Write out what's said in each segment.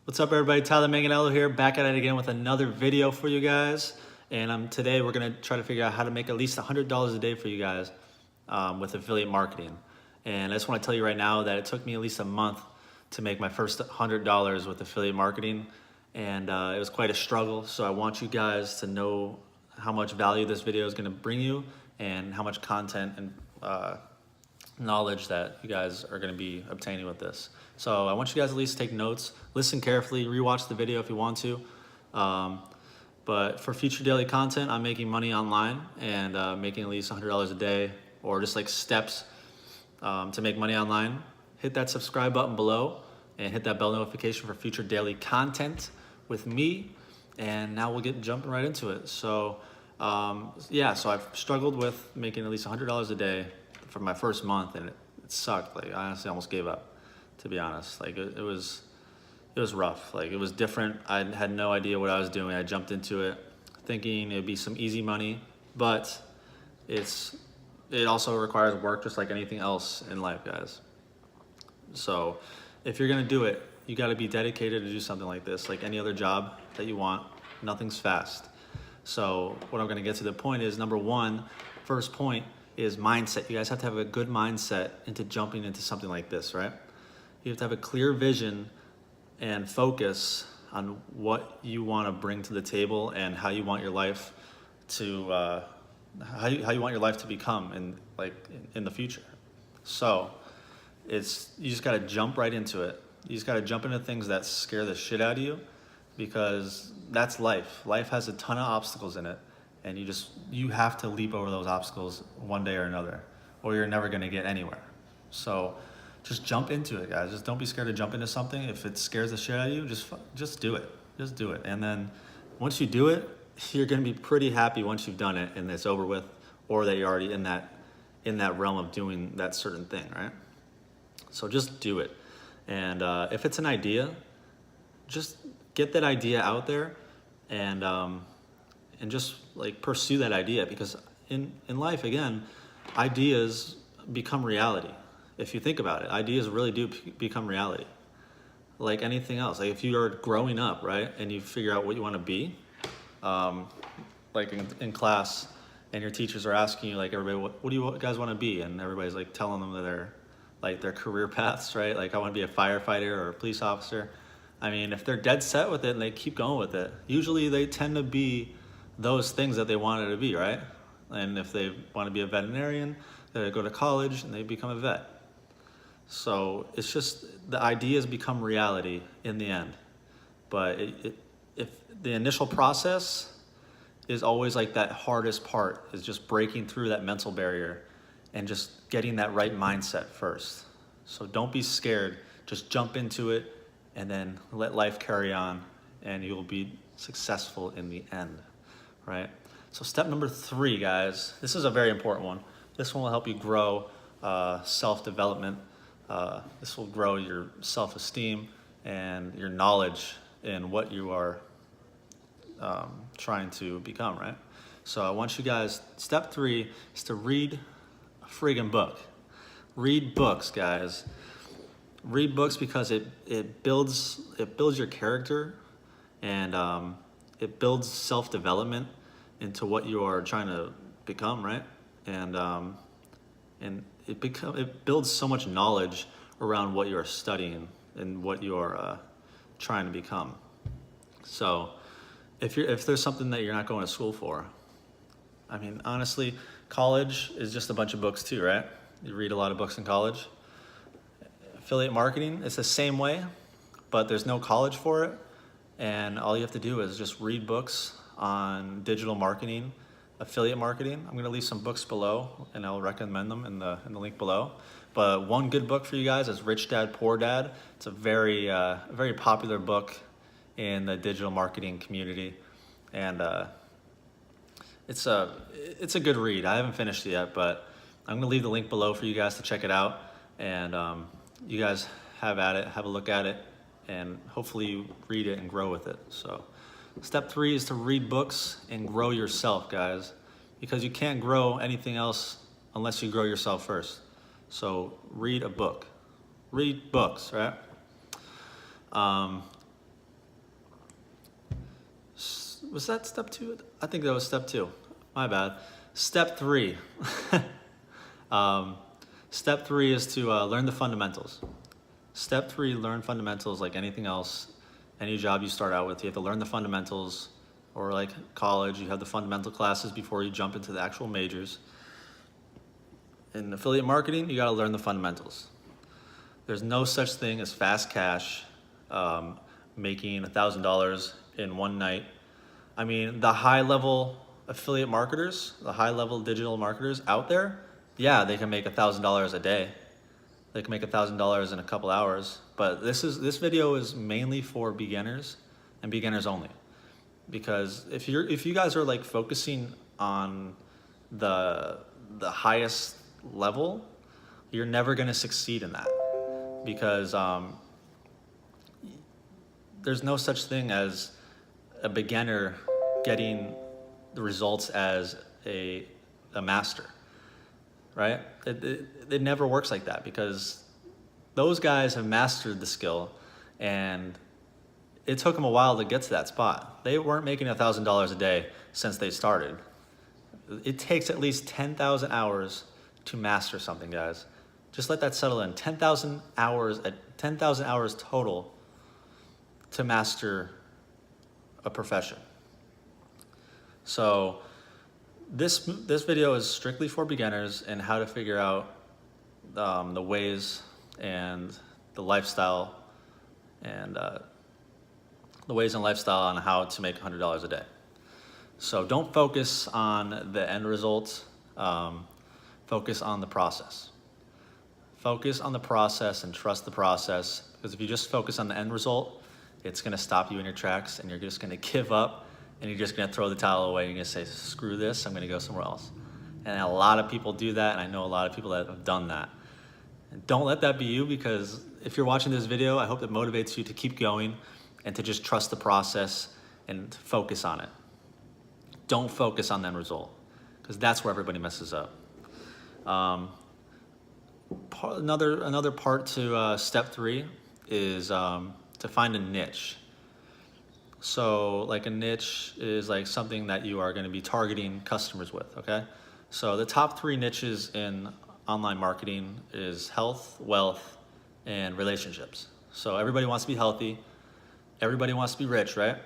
What's up, everybody? Tyler Manganello here, back at it again with another video for you guys. And today we're gonna try to figure out how to make at least $100 a day for you guys with affiliate marketing. And I just want to tell you right now that it took me at least a month to make my first $100 with affiliate marketing, and it was quite a struggle. So I want you guys to know how much value this video is going to bring you, and how much content and knowledge that you guys are going to be obtaining with this. So I want you guys at least take notes, listen carefully, rewatch the video if you want to. But for future daily content, I'm making money online and making at least $100 a day, or just like steps to make money online. Hit that subscribe button below and hit that bell notification for future daily content with me. And now we'll get jumping right into it. So yeah, so I've struggled with making at least $100 a day for my first month, and it sucked. Like, I honestly almost gave up, to be honest. Like it was rough. Like, it was different. I had no idea what I was doing. I jumped into it thinking it'd be some easy money, but it also requires work, just like anything else in life, guys. So if you're gonna do it, you gotta be dedicated to do something like this. Like any other job that you want, nothing's fast. So what I'm gonna get to the point is, number one, first point is mindset. You guys have to have a good mindset into jumping into something like this, right? You have to have a clear vision and focus on what you want to bring to the table and how you want your life to how you want your life to become in the future. So you just got to jump right into it. You just got to jump into things that scare the shit out of you, because that's life. Life has a ton of obstacles in it, and you have to leap over those obstacles one day or another, or you're never going to get anywhere. So just jump into it, guys. Just don't be scared to jump into something. If it scares the shit out of you, just do it. Just do it. And then once you do it, you're going to be pretty happy once you've done it and it's over with, or that you're already in that realm of doing that certain thing, right? So just do it. And if it's an idea, just get that idea out there and just like pursue that idea, because in life, again, ideas become reality. If you think about it, ideas really do become reality. Like anything else, like if you are growing up, right, and you figure out what you want to be, like in class, and your teachers are asking you, like, everybody, what do you guys want to be? And everybody's like telling them that their career paths, right? Like, I want to be a firefighter or a police officer. I mean, if they're dead set with it and they keep going with it, usually they tend to be those things that they wanted to be, right? And if they want to be a veterinarian, they go to college and they become a vet. So it's just, the ideas become reality in the end. But if the initial process is always like that hardest part, is just breaking through that mental barrier and just getting that right mindset first. So don't be scared, just jump into it and then let life carry on, and you'll be successful in the end, right? So step number 3, guys, this is a very important one. This one will help you grow self-development. This will grow your self-esteem and your knowledge in what you are trying to become, right? So I want you guys, step 3 is to read a friggin' book. Read books, guys. Read books, because it builds your character, and it builds self-development into what you are trying to become, right? And it builds so much knowledge around what you are studying and what you are trying to become. So if there's something that you're not going to school for, I mean, honestly, college is just a bunch of books too, right? You read a lot of books in college. Affiliate marketing, it's the same way, but there's no college for it, and all you have to do is just read books on digital marketing, affiliate marketing. I'm gonna leave some books below, and I'll recommend them in the link below. But one good book for you guys is Rich Dad Poor Dad. It's a very popular book in the digital marketing community, and it's a good read. I haven't finished it yet, but I'm gonna leave the link below for you guys to check it out, and you guys have a look at it, and hopefully you read it and grow with it. So step 3 is to read books and grow yourself, guys, because you can't grow anything else unless you grow yourself first. So read a book. Read books, right? Was that step 2? I think that was step 2. My bad. Step 3. Step 3 is to learn the fundamentals. Step 3, learn fundamentals like anything else. Any job you start out with, you have to learn the fundamentals. Or like college, you have the fundamental classes before you jump into the actual majors. In affiliate marketing, you gotta learn the fundamentals. There's no such thing as fast cash, making $1,000 in one night. I mean, the high-level affiliate marketers, the high-level digital marketers out there, yeah, they can make $1,000 a day. They can make $1,000 in a couple hours. But this video is mainly for beginners and beginners only. Because if you guys are like focusing on the highest level, you're never gonna succeed in that. Because there's no such thing as a beginner getting the results as a master, right? It never works like that, because those guys have mastered the skill, and it took them a while to get to that spot. They weren't making $1,000 a day since they started. It takes at least 10,000 hours to master something, guys. Just let that settle in. 10,000 hours total to master a profession. So this video is strictly for beginners and how to figure out the ways and the lifestyle and on how to make $100 a day. So don't focus on the end result. Focus on the process. Focus on the process and trust the process, because if you just focus on the end result, it's gonna stop you in your tracks and you're just gonna give up and you're just gonna throw the towel away and you're gonna say, screw this, I'm gonna go somewhere else. And a lot of people do that, and I know a lot of people that have done that. And don't let that be you, because if you're watching this video, I hope it motivates you to keep going and to just trust the process and focus on it. Don't focus on the end result, because that's where everybody messes up. Another part to step 3 is to find a niche. So like a niche is like something that you are going to be targeting customers with, okay? So the top 3 niches in online marketing is health, wealth, and relationships. So everybody wants to be healthy. Everybody wants to be rich, right?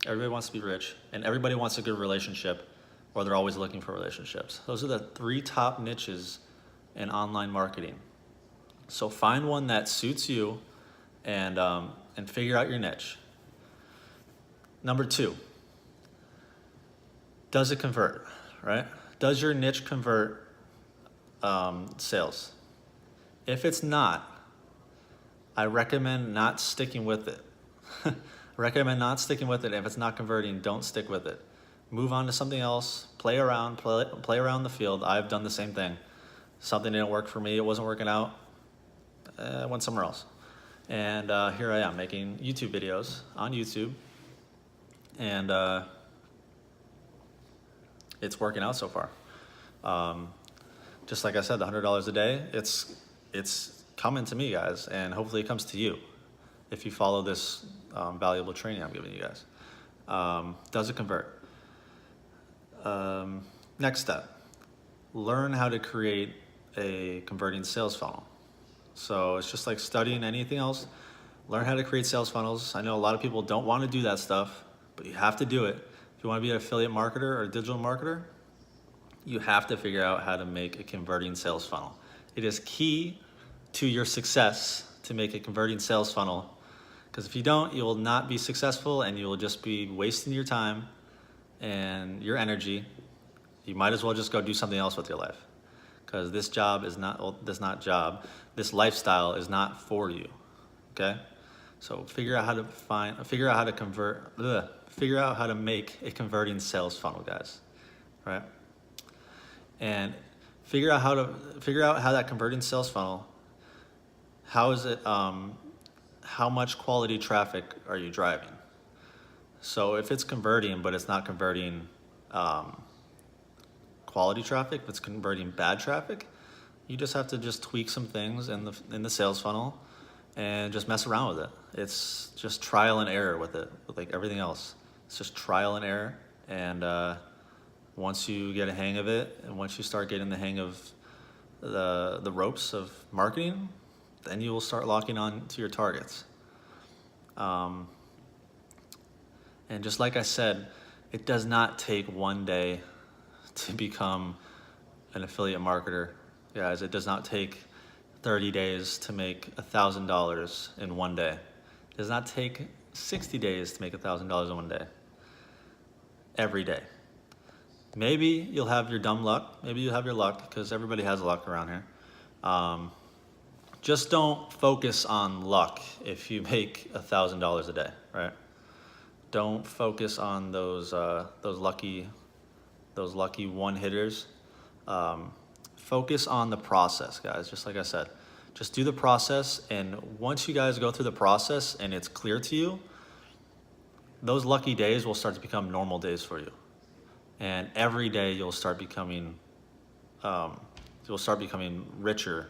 Everybody wants to be rich, and everybody wants a good relationship, or they're always looking for relationships. Those are the 3 top niches in online marketing. So find one that suits you and figure out your niche. Number 2, does it convert, right? Does your niche convert sales? If it's not, I recommend not sticking with it. Recommend not sticking with it. If it's not converting, don't stick with it. Move on to something else. Play around the field. I've done the same thing. Something didn't work for me. It wasn't working out. I went somewhere else. And here I am making YouTube videos on YouTube. And it's working out so far. Just like I said, the $100 a day, it's coming to me, guys, and hopefully it comes to you if you follow this valuable training I'm giving you guys. Does it convert? Next step, learn how to create a converting sales funnel. So it's just like studying anything else. Learn how to create sales funnels. I know a lot of people don't want to do that stuff, but you have to do it. If you want to be an affiliate marketer or a digital marketer, you have to figure out how to make a converting sales funnel. It is key to your success to make a converting sales funnel, because if you don't, you will not be successful and you will just be wasting your time and your energy. You might as well just go do something else with your life, because this job is not, well, this lifestyle is not for you, okay? So figure out how to make a converting sales funnel, guys, right? And figure out how that converting sales funnel, how is it, how much quality traffic are you driving? So if it's converting, but it's not converting quality traffic, if it's converting bad traffic, you just have to just tweak some things in the sales funnel and just mess around with it. It's just trial and error with it, like everything else. It's just trial and error. And once you get a hang of it, and once you start getting the hang of the ropes of marketing, then you will start locking on to your targets. And just like I said, it does not take one day to become an affiliate marketer, guys. It does not take 30 days to make $1,000 in one day. It does not take 60 days to make $1,000 in one day. Every day. Maybe you'll have your dumb luck. Maybe you'll have your luck, because everybody has luck around here. Just don't focus on luck if you make $1,000 a day, right? Don't focus on those lucky one hitters. Focus on the process, guys. Just like I said, just do the process, and once you guys go through the process and it's clear to you, those lucky days will start to become normal days for you. And every day you'll start becoming richer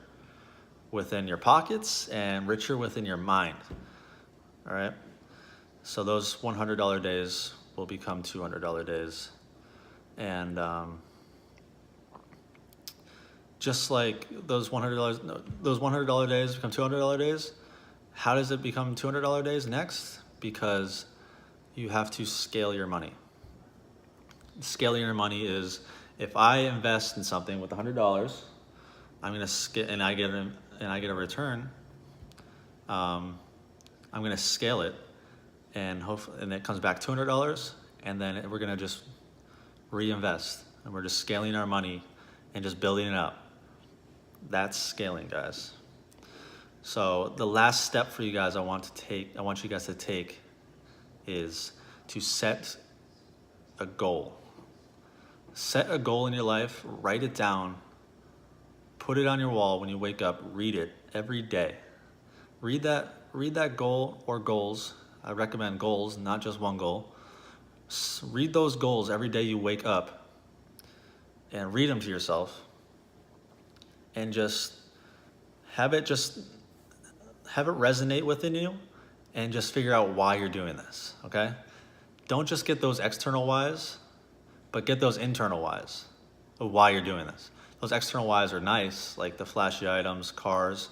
within your pockets and richer within your mind. All right. So those $100 days will become $200 days. And just like those $100 days become $200 days, how does it become $200 days next? Because you have to scale your money. Scaling your money is, if I invest in something with $100, I'm gonna and I get a return. I'm gonna scale it, and hopefully, and it comes back $200, and then we're gonna just reinvest, and we're just scaling our money and just building it up. That's scaling, guys. So the last step for you guys I want you guys to take is to set a goal. Set a goal in your life, write it down, put it on your wall when you wake up, read it every day. Read that goal or goals. I recommend goals, not just one goal. Read those goals every day you wake up, and read them to yourself, and just have it resonate within you, and just figure out why you're doing this, okay? Don't just get those external whys, but get those internal whys of why you're doing this. Those external whys are nice, like the flashy items, cars,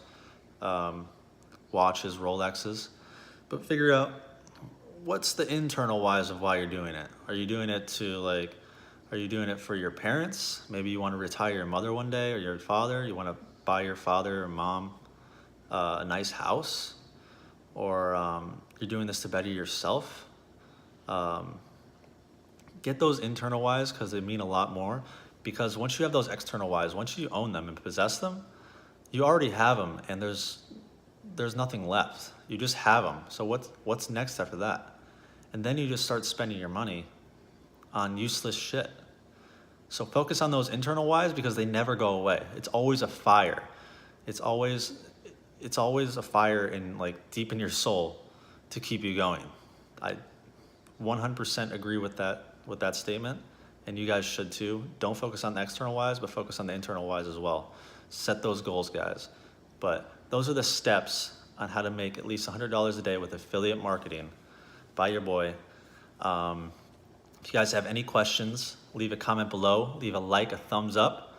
watches, Rolexes, but figure out what's the internal whys of why you're doing it. Are you doing it for your parents? Maybe you want to retire your mother one day, or your father. You want to buy your father or mom a nice house, or you're doing this to better yourself. Get those internal whys, because they mean a lot more. Because once you have those external whys, once you own them and possess them, you already have them, and there's nothing left. You just have them. So what's next after that? And then you just start spending your money on useless shit. So focus on those internal whys, because they never go away. It's always a fire. It's always a fire in, like, deep in your soul to keep you going. I 100% agree with that statement, and you guys should too. Don't focus on the external whys, but focus on the internal whys as well. Set those goals, guys. But those are the steps on how to make at least $100 a day with affiliate marketing by your boy. If you guys have any questions, leave a comment below, leave a like, a thumbs up,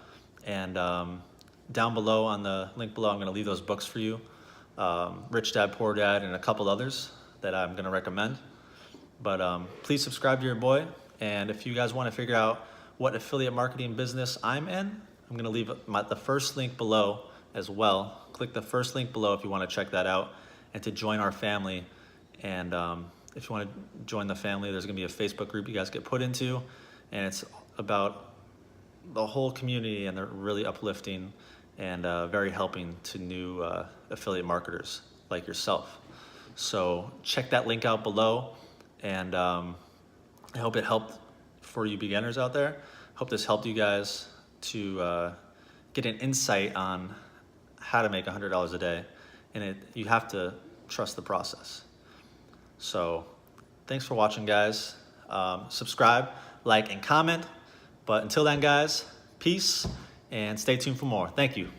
and down below on the link below, I'm gonna leave those books for you. Rich Dad, Poor Dad, and a couple others that I'm gonna recommend. But please subscribe to your boy. And if you guys wanna figure out what affiliate marketing business I'm in, I'm gonna leave the first link below as well. Click the first link below if you wanna check that out and to join our family. And if you wanna join the family, there's gonna be a Facebook group you guys get put into, and it's about the whole community, and they're really uplifting and very helping to new affiliate marketers like yourself. So check that link out below, and I hope it helped for you beginners out there. Hope this helped you guys to get an insight on how to make $100 a day, and you have to trust the process. So thanks for watching, guys. Subscribe, like, and comment. But until then, guys, peace, and stay tuned for more. Thank you.